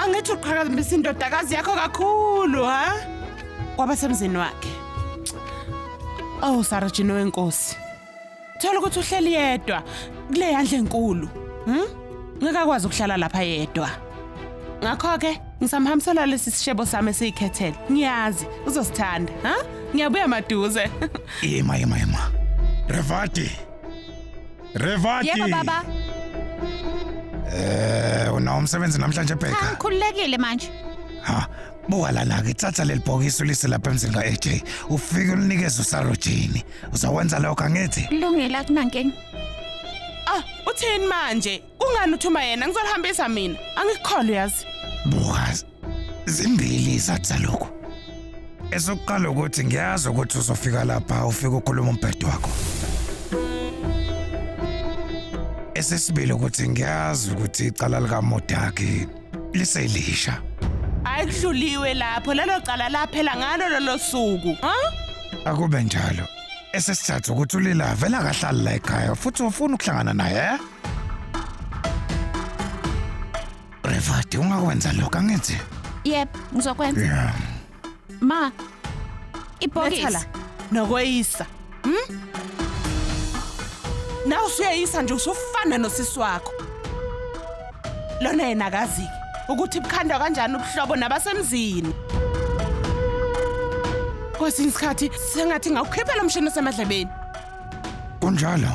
Angithi uqhakambisa indodakazi yakho kakhulu, ha? Kwaba semzini wakhe. Oh, Sarojino wenkosi. Thola ukuthi uhleli yedwa kule yandle enkulu. Ngeke akwazi ukuhlala lapha yedwa. Ngakho ke ngisamhambisela lesi sishebo sami esikhethele. Ngiyazi uzosithanda, ha? Ngiyabuya maduze. Yema. Revati. Yebo baba. Una umsebenzi namhlanje Bheka. Ngikhululekile manje. Ha, buka lana ke thatha leli bhokisi ulise lapha emzini kaAJ. Ufike ulinikeze uSarojini. Uzawenza lokho angithi? Kulungile akunankinga. Ah, uthini manje? Ungani uthuma yena? Ngizolihambisa mina. Angikholwa yazi. Buka. Zimbili izathu lokho. Esokuqala ukuthi ngiyazi ukuthi uzofika lapha ufike ukhuluma umbhedo wakho. Esesibili ukuthi ngiyazi ukuthi icala lika Modaki liselisha. Ayikudluliwe lapho lelo cala laphela ngalo lolo suku, ha? Akube njalo. Esesithathu ukuthi ulila vela kahlali la ekhaya futhi ufuna ukuhlangana naye. Revati ungakwenza lokho angithi? Yebo, ngizokwenza. Yeah. Ma. Ibhokisi. Bethala nokweyisa. Na usuyayisa nje usufana nosisi wakho. Lona yena akazi ukuthi bukhandwa kanjani ubuhlobo nabasemzini. Kwesinye isikhathi sengathi ngawukhiphela umshini osemadlebeni. Kunjalo.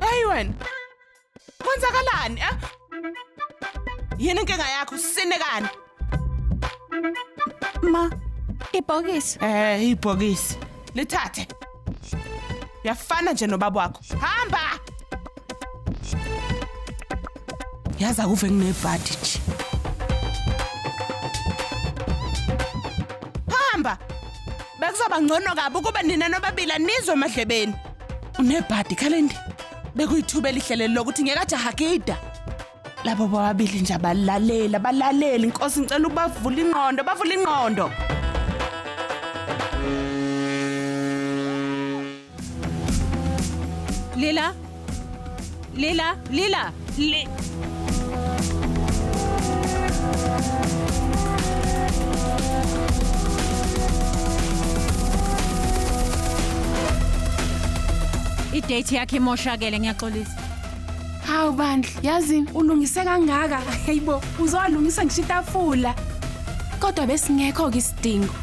Hey wena. Kwenzakalani, eh? Yini inkinga yakho sisinekani? Ma. Ibhokisi. Ibhokisi. Lithathe. Yafana nje nobaba wakho. Hamba. Yaza kuve nginebhadi nje. Hamba. Bekuzoba ngcono kabi ukuba nina nobabili nizwe emadlebeni. Unebhadi Khalendi. Bekuyithuba elihlelelo lokuthi ngekajaha gida. Labo bobabili nje balalela inkosi ngicela ukubavula ingqondo. Lila. Idate yakhe imoshakele ngiyaxolisa. Hawu bandla, yazi ulungise kangaka. Hayibo, uzolungisa ngisho itafula. Kodwa besingekho ke isidingo.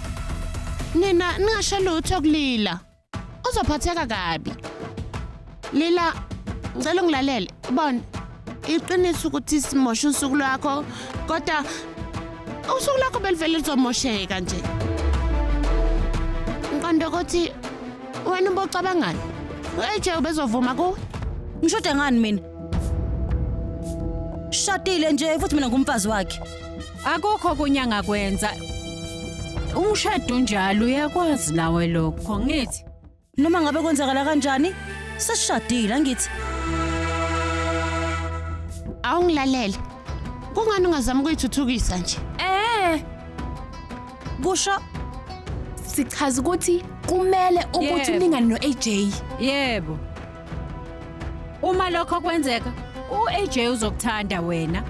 Nina ningasho lutho kulila. Uzophatheka kabi. Lila, ngicela ungilalele. Bona, iqiniso ukuthi simosha usuku lwakho, kodwa usuku lwakho belivele lizomosheka nje. Ngqondo ukuthi wena ubocabangani? AJ ubezovuma kuwe? Ngishoda ngani mina? Shadile nje futhi mina ngumfazi wakhe. Akukho kunyanga kwenza. Umshado njalo uyakwazi nawe lokho ngithi. Noma ngabe kwenzakala kanjani? Sesishadile angithi. Awungilalele. Kungani ungazama ukuyithuthukisa nje? Kusho Sichaza ukuthi kumele ukuthi Yebo. ulingane noAJ. Yebo. Uma lokho kwenzeka, uAJ uzokuthanda wena.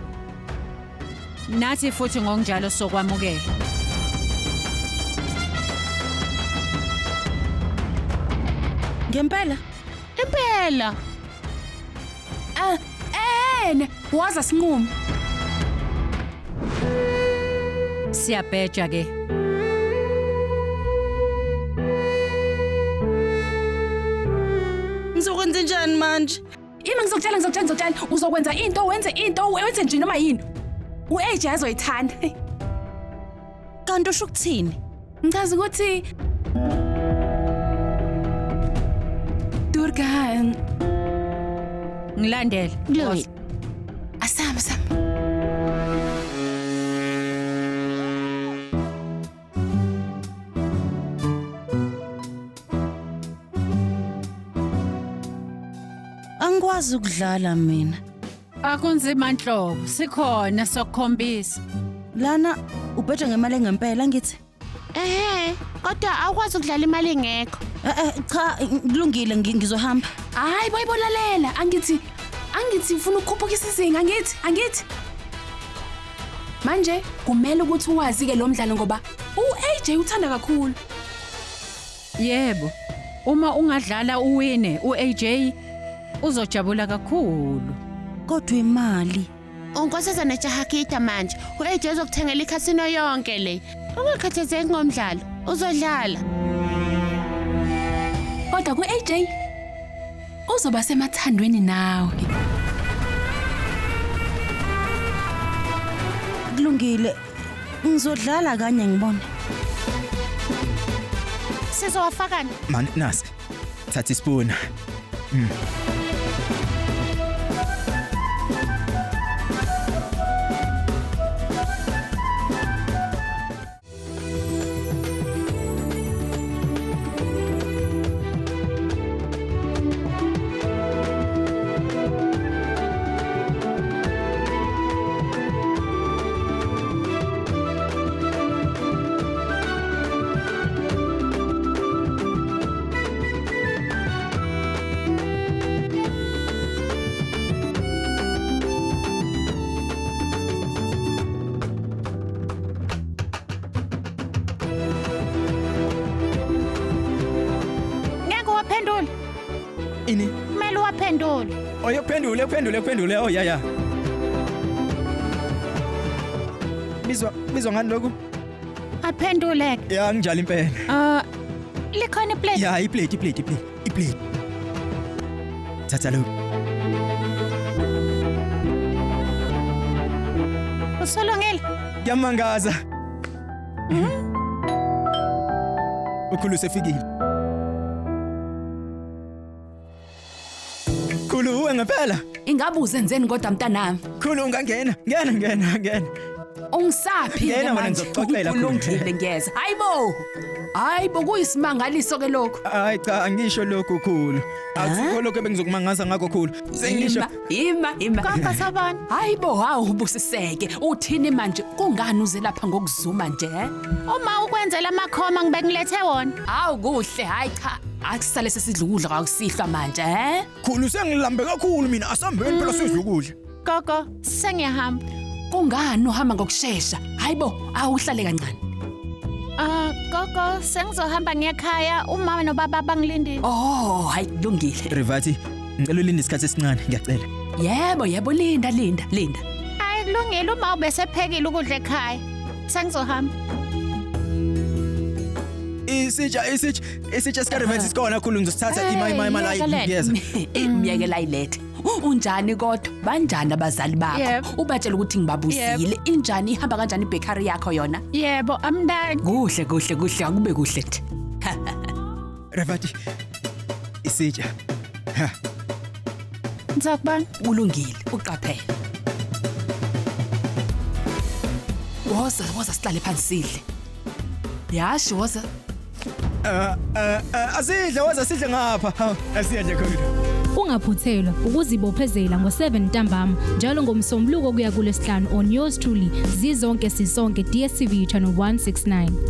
Nathi futhi ngokunjalo sokwamukela. ngempela Impela. Waza sinqume. Siyabheja ke. ngizokwenza njani manje? Yimi ngizokutshela uzokwenza into wenze nje noma yini. uAJ azoyithanda. Kanti usho ukuthini? Ngichaza ukuthi Durga Ngilandele. Glory. asama. Angikwazi ukudlala mina. Akunzima nhlobo, sikhona sokukhombisa. Lana ubheja ngemali engempela ngithi. Kodwa awukwazi ukudlala imali engekho. Cha, kulungile ngizohamba. Hayi boyibolalela, angithi ufuna ukukhuphukisa izinga angithi. Manje kumele ukuthi uwazi ke lo mdlalo ngoba uAJ uthanda kakhulu. Yebo. Uma ungadlala uwine uAJ uzojabula kakhulu. Kodwa imali. Unkosazana Jahakita manje. uAJ uzokuthengela ikhasino yonke le. Ungakhathazeki ngomdlalo. Uzodlala. Kodwa kuAJ uzoba semathandweni nawe. Kulungile. Ngizodlala kanye ngibone. Sizowafakana. Man, nasi. Thatha ispoon. Ini? Kumele waphendule. Uyaphendule. Oh ya. Bizwa ngani lokho? Aphendule. Ya nginjalo impela. Likhona iplate. Ya iplate. Thatha lo. Usolongela. Yamangaza. Ukhulu sefikile. Khulu uwe ngempela. Ingabe uzenzeni kodwa mntanami? Khulu ungangena. Ngena. Ungisaphi Ngena wena manje? ngizokuxoxela khulu. Kulungile ngiyeza. Hayibo kuyisimangaliso ke lokho. Hayi cha angisho lokho khulu. Akukho lokho bengizokumangaza ngakho khulu. Sengisho Ima. Kaka sabani. Hayibo ubusiseke. Uthini manje? Kungani uze lapha ngokuzuma nje? Uma ukwenzela amakhoma ngibengilethe wona. Hawu kuhle, hayi cha. Akusale sesidla ukudla kwakusihlwa manje, khulu sengilambe kakhulu mina asambeni phela sidla ukudla. Gogo, sengiyahamba. Kungani uhamba ngokusheshsha? Hayibo, awuhlale kancane. Gogo, sengizohamba ngekhaya umama nobaba bangilindile. Oh, hayi kulungile. Rivati, ngicela ulinde isikhathi esincane ngiyacela. Yebo, linda. Hayi kulungile uma ubesephekile ukudla ekhaya. Sengizohamba. Isitsha sika Rivati sikhona khulu ngizosithatha imali yeza. Imiyekela ayilethe. Unjani kodwa? Banjani abazali bakho? Yebo. Ubatshela ukuthi ngibabusile. Injani ihamba kanjani ibakery yakho yona? Yebo, amndani. Kuhle, akube kuhle nje. Rivati. Isitsha. Ngizokubona. Kulungile, uqaphele. Woza sihlale phansi sidle. Yasho woza. Asidle waza sidle ngapha. Asiyadle khona. Ungaphuthelwa ukuzibophezela ngo7 ntambama njalo ngomsombuluko kuya kuLesihlanu on yours truly Zizonke Sisonke DStv channel 169.